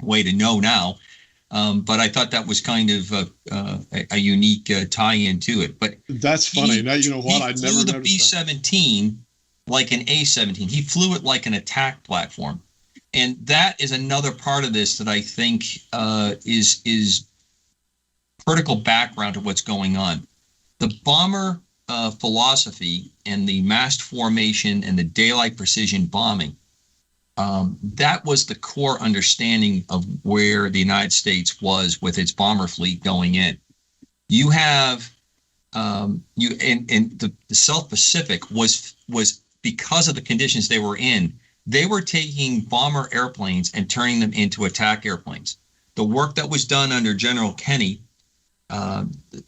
way to know now. But I thought that was kind of a unique tie-in to it. But that's funny. Now you know what? I never noticed. He flew the B-17 like an A-17. He flew it like an attack platform, and that is another part of this that I think is critical background to what's going on. The bomber philosophy and the massed formation and the daylight precision bombing. That was the core understanding of where the United States was with its bomber fleet going in. You have the South Pacific was because of the conditions they were in. They were taking bomber airplanes and turning them into attack airplanes. The work that was done under General Kenny,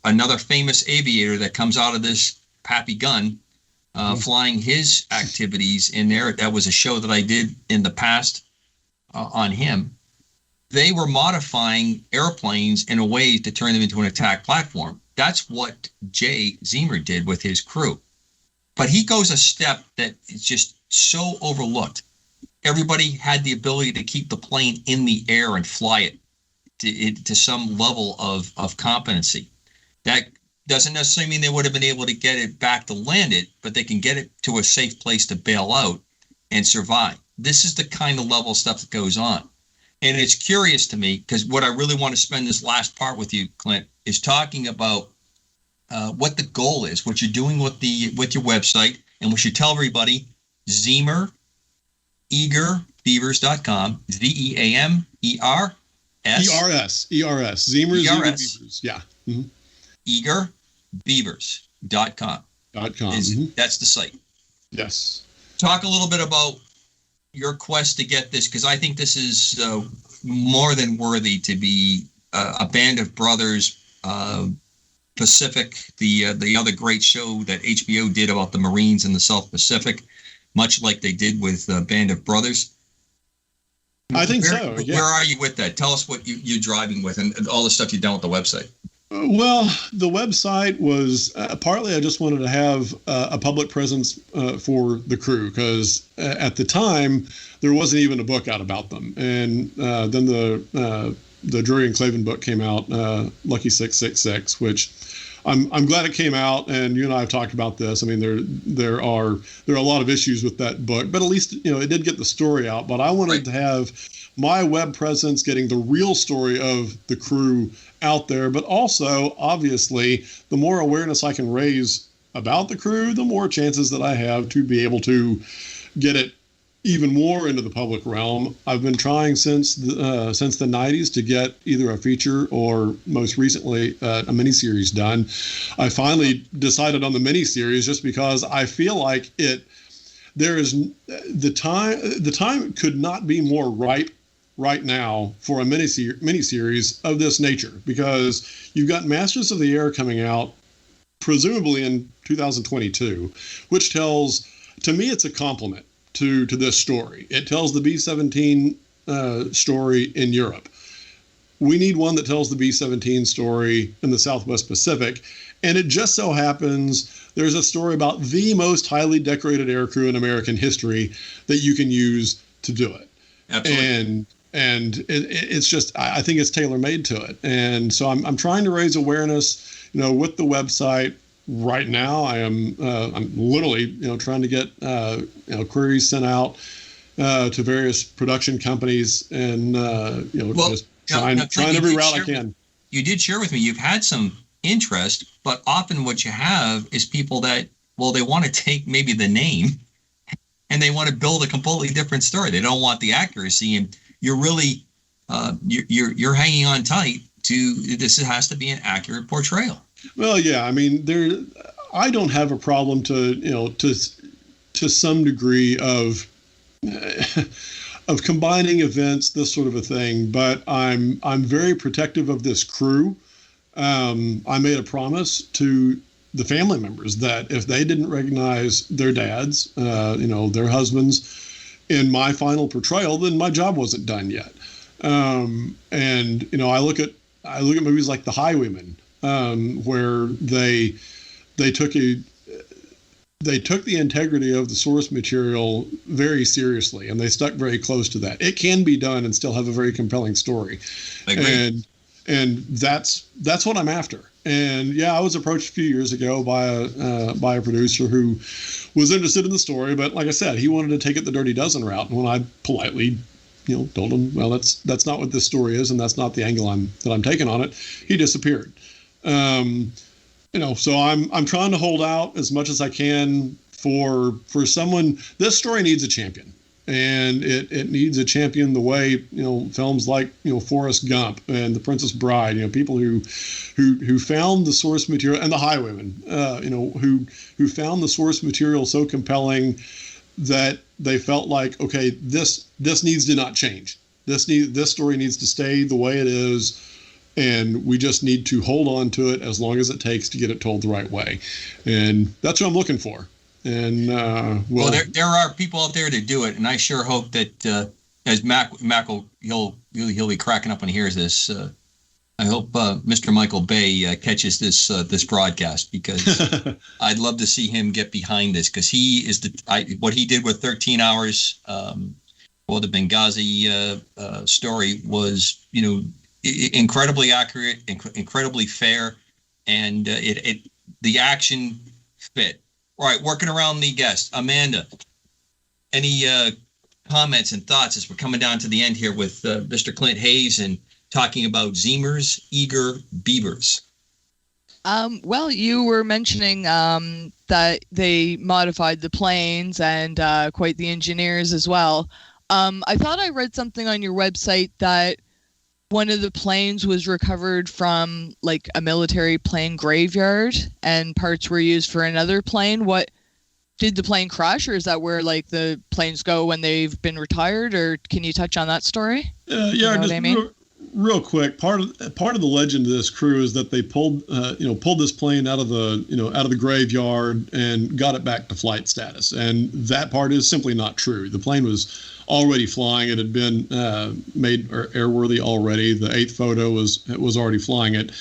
another famous aviator that comes out of this, Pappy Gunn, flying his activities in there. That was a show that I did in the past on him. They were modifying airplanes in a way to turn them into an attack platform. That's what Jay Zeamer did with his crew. But he goes a step that is just so overlooked. Everybody had the ability to keep the plane in the air and fly it to some level of competency. That doesn't necessarily mean they would have been able to get it back to land it, but they can get it to a safe place to bail out and survive. This is the kind of level of stuff that goes on. And it's curious to me, because what I really want to spend this last part with you, Clint, is talking about what the goal is, what you're doing with your website, and we should tell everybody Zeamer, eagerbeavers.com, Zeamer. ERS. Zeamer, Eager Beavers. Yeah. Mm-hmm. Eagerbeavers.com. That's the site. Yes. Talk a little bit about your quest to get this, because I think this is more than worthy to be a Band of Brothers, Pacific, the other great show that HBO did about the Marines in the South Pacific, much like they did with Band of Brothers. I think so. Yeah. Where are you with that? Tell us what you're driving with and all the stuff you've done with the website. Well, the website was partly I just wanted to have a public presence for the crew, because at the time there wasn't even a book out about them. And then the Drury and Clavin book came out, Lucky 666, which I'm glad it came out. And you and I have talked about this. I mean, there are a lot of issues with that book, but at least it did get the story out. But I wanted to have my web presence getting the real story of the crew out there, but also obviously the more awareness I can raise about the crew, the more chances that I have to be able to get it even more into the public realm. I've been trying since the 90s to get either a feature or most recently a miniseries done. I finally decided on the miniseries just because I feel like the time could not be more ripe right now for a miniseries of this nature, because you've got Masters of the Air coming out presumably in 2022, which tells, to me, it's a compliment to this story. It tells the B-17 story in Europe. We need one that tells the B-17 story in the Southwest Pacific, and it just so happens there's a story about the most highly decorated aircrew in American history that you can use to do it. Absolutely. And it's just, I think it's tailor-made to it. And so I'm trying to raise awareness, with the website. Right now, I'm literally, trying to get, queries sent out to various production companies, and just trying every route I can. You did share with me you've had some interest, but often what you have is people that, they want to take maybe the name, and they want to build a completely different story. They don't want the accuracy, and you're really you're hanging on tight to this. Has to be an accurate portrayal. Well, yeah, I mean, I don't have a problem to some degree of combining events, this sort of a thing. But I'm very protective of this crew. I made a promise to the family members that if they didn't recognize their dads, their husbands, in my final portrayal, then my job wasn't done yet. And I look at movies like The Highwaymen, where they took the integrity of the source material very seriously, and they stuck very close to that. It can be done and still have a very compelling story. I agree. And that's what I'm after. And yeah, I was approached a few years ago by a producer who was interested in the story, but like I said, he wanted to take it the Dirty Dozen route. And when I politely, told him, well, that's not what this story is, and that's not the angle that I'm taking on it, he disappeared. So I'm trying to hold out as much as I can for someone. This story needs a champion. And it needs a champion the way, films like, Forrest Gump and The Princess Bride, people who found the source material, and The Highwaymen, who found the source material so compelling that they felt like, okay, this needs to not change. This story needs to stay the way it is, and we just need to hold on to it as long as it takes to get it told the right way. And that's what I'm looking for. And there are people out there to do it, and I sure hope that as Mac will he'll be cracking up when he hears this. I hope Mr. Michael Bay catches this broadcast, because I'd love to see him get behind this, because he is what he did with 13 Hours. The Benghazi story was incredibly accurate, incredibly fair, and the action fit. All right, working around the guest, Amanda, any comments and thoughts as we're coming down to the end here with Mr. Clint Hayes and talking about Zeamer's Eager Beavers? Well, you were mentioning that they modified the planes and quite the engineers as well. I thought I read something on your website that one of the planes was recovered from like a military plane graveyard and parts were used for another plane. What did the plane crash, or is that where like the planes go when they've been retired, or can you touch on that story? Yeah, you know just what I mean? real quick. Part of the legend of this crew is that they pulled this plane out of the graveyard and got it back to flight status, and that part is simply not true. The plane was already flying. It had been made airworthy already. The 8th photo was already flying it,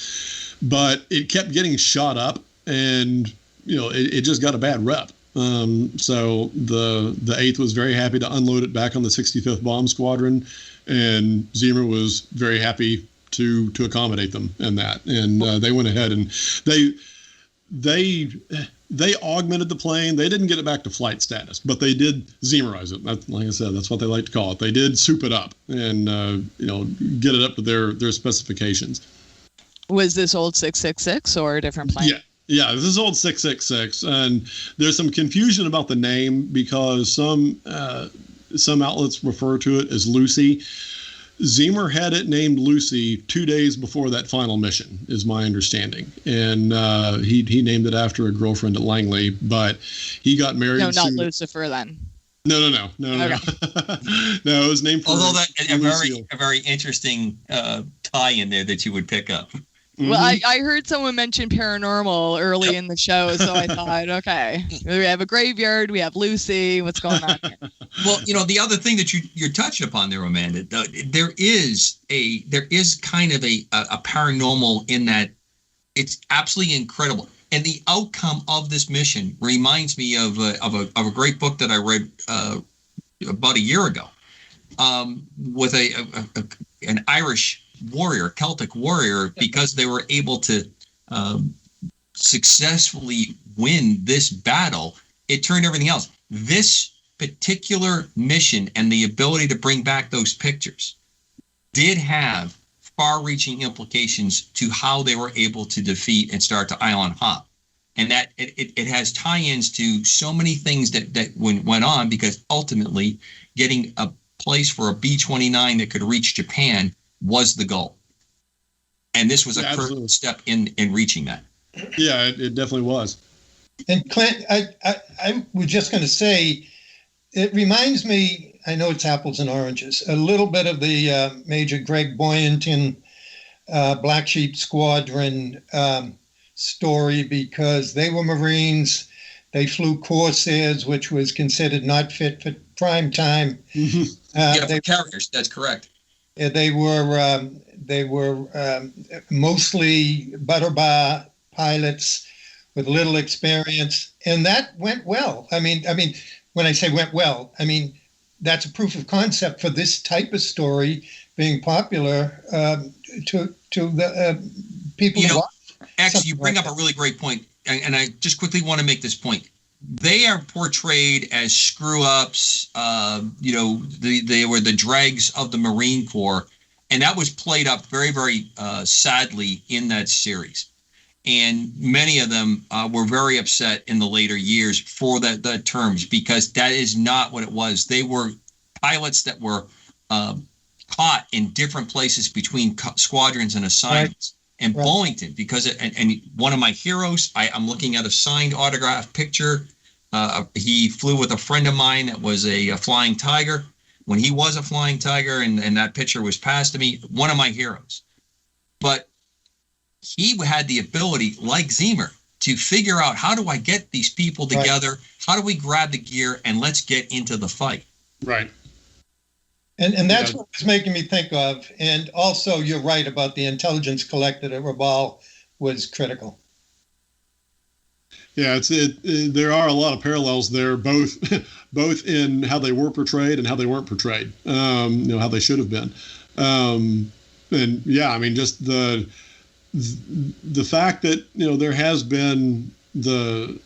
but it kept getting shot up, and it just got a bad rep. So the 8th was very happy to unload it back on the 65th Bomb Squadron, and Zeamer was very happy to accommodate them in that, and they went ahead and they augmented the plane. They didn't get it back to flight status, but they did Zeamerize it. Like I said, that's what they like to call it. They did soup it up and get it up to their specifications. Was this old 666 or a different plane? Yeah, this is old 666, and there's some confusion about the name because some outlets refer to it as Lucy. Zeamer had it named Lucy 2 days before that final mission, is my understanding, and he named it after a girlfriend at Langley, but he got married. No, not Lucifer then. No. Okay. No, it was named for. Although that a very interesting tie in there that you would pick up. Well, I heard someone mention paranormal early in the show, so I thought, okay, we have a graveyard, we have Lucy, what's going on here? Well, the other thing that you're touching upon there, Amanda, there is kind of a paranormal in that it's absolutely incredible, and the outcome of this mission reminds me of a great book that I read about a year ago, with an Irish warrior, Celtic warrior, because they were able to successfully win this battle. It turned everything else. This particular mission and the ability to bring back those pictures did have far-reaching implications to how they were able to defeat and start to island hop. And that it has tie-ins to so many things that went on, because ultimately getting a place for a B-29 that could reach Japan was the goal, and this was a critical step in reaching that. Yeah, it definitely was. And Clint, I was just going to say, it reminds me, I know it's apples and oranges, a little bit of the Major Greg Boyanton Black Sheep Squadron story, because they were Marines. They flew Corsairs, which was considered not fit for prime time. For carriers, that's correct. They were mostly butter bar pilots with little experience, and that went well. I mean, when I say went well, I mean that's a proof of concept for this type of story being popular to the people. Actually, you bring up a really great point, and I just quickly want to make this point. They are portrayed as screw-ups. They were the dregs of the Marine Corps, and that was played up very, very sadly in that series. And many of them were very upset in the later years for the terms, because that is not what it was. They were pilots that were caught in different places between squadrons and assignments. Right. And right. Bollington, because and one of my heroes, I'm looking at a signed autograph picture. He flew with a friend of mine that was a Flying Tiger. When he was a Flying Tiger, and that picture was passed to me, one of my heroes. But he had the ability, like Zeamer, to figure out, how do I get these people together? Right. How do we grab the gear and let's get into the fight? Right. And that's what it's making me think of. And also, you're right about the intelligence collected at Rabaul was critical. Yeah, there are a lot of parallels there, both in how they were portrayed and how they weren't portrayed. How they should have been. And yeah, I mean, just the fact that there has been the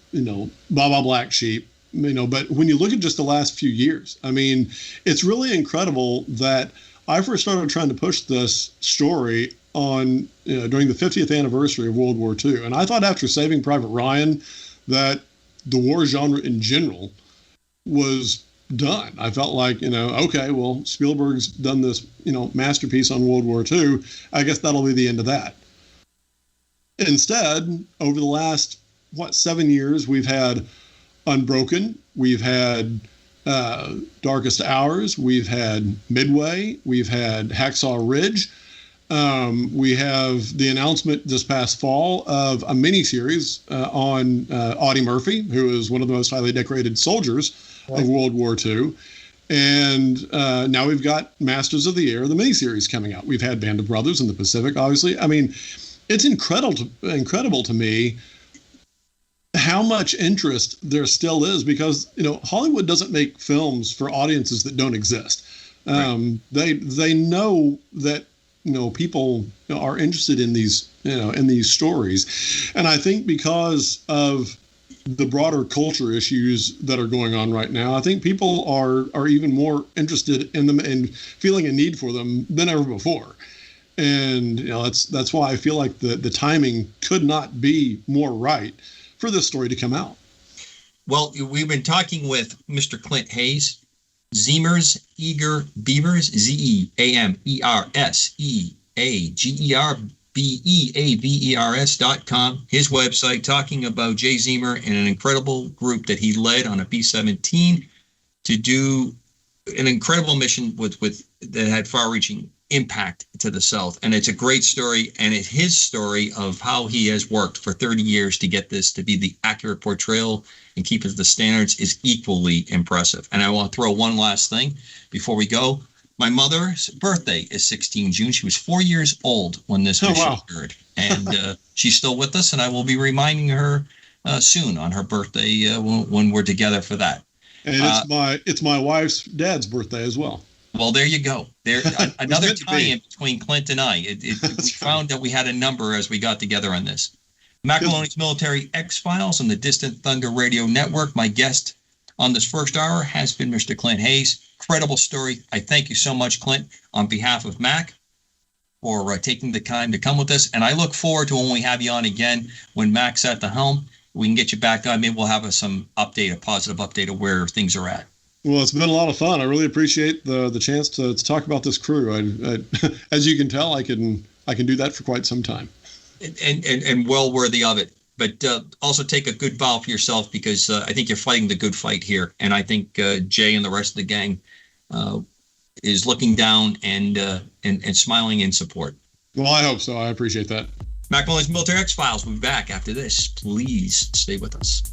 Baba Black Sheep. But when you look at just the last few years, I mean, it's really incredible that I first started trying to push this story on during the 50th anniversary of World War II. And I thought after Saving Private Ryan that the war genre in general was done. I felt like, okay, well, Spielberg's done this, masterpiece on World War II. I guess that'll be the end of that. Instead, over the last, 7 years, we've had Unbroken, we've had Darkest Hours, we've had Midway, we've had Hacksaw Ridge. We have the announcement this past fall of a miniseries on Audie Murphy, who is one of the most highly decorated soldiers of World War II. And now we've got Masters of the Air, the miniseries coming out. We've had Band of Brothers in the Pacific, obviously. I mean, it's incredible to me how much interest there still is because, Hollywood doesn't make films for audiences that don't exist. Right. They know that, people are interested in these, in these stories. And I think because of the broader culture issues that are going on right now, I think people are even more interested in them and feeling a need for them than ever before. And that's why I feel like the timing could not be more right for this story to come out. Well, we've been talking with Mr. Clint Hayes, Zeamer's Eager Beavers, ZeamerBeavers.com, his website, talking about Jay Zeamer and an incredible group that he led on a B-17 to do an incredible mission that had far-reaching impact to the South. And it's a great story, and it's his story of how he has worked for 30 years to get this to be the accurate portrayal and keep it the standards is equally impressive. And I want to throw one last thing before we go. My mother's birthday is 16 June. She was 4 years old when this mission occurred. And she's still with us, and I will be reminding her soon on her birthday when we're together for that. And it's my wife's dad's birthday as well. Well, there you go. There another tie-in between Clint and I. We found that we had a number as we got together on this. Mac Maloney's Military X-Files on the Distant Thunder Radio Network. My guest on this first hour has been Mr. Clint Hayes. Incredible story. I thank you so much, Clint, on behalf of Mac, for taking the time to come with us. And I look forward to when we have you on again, when Mac's at the helm. We can get you back on. Maybe we'll have a positive update of where things are at. Well, it's been a lot of fun. I really appreciate the chance to talk about this crew. I as you can tell, I can do that for quite some time. And well worthy of it. But also take a good bow for yourself, because I think you're fighting the good fight here. And I think Jay and the rest of the gang is looking down and smiling in support. Well, I hope so. I appreciate that. Mac Maloney's Military X-Files. We'll be back after this. Please stay with us.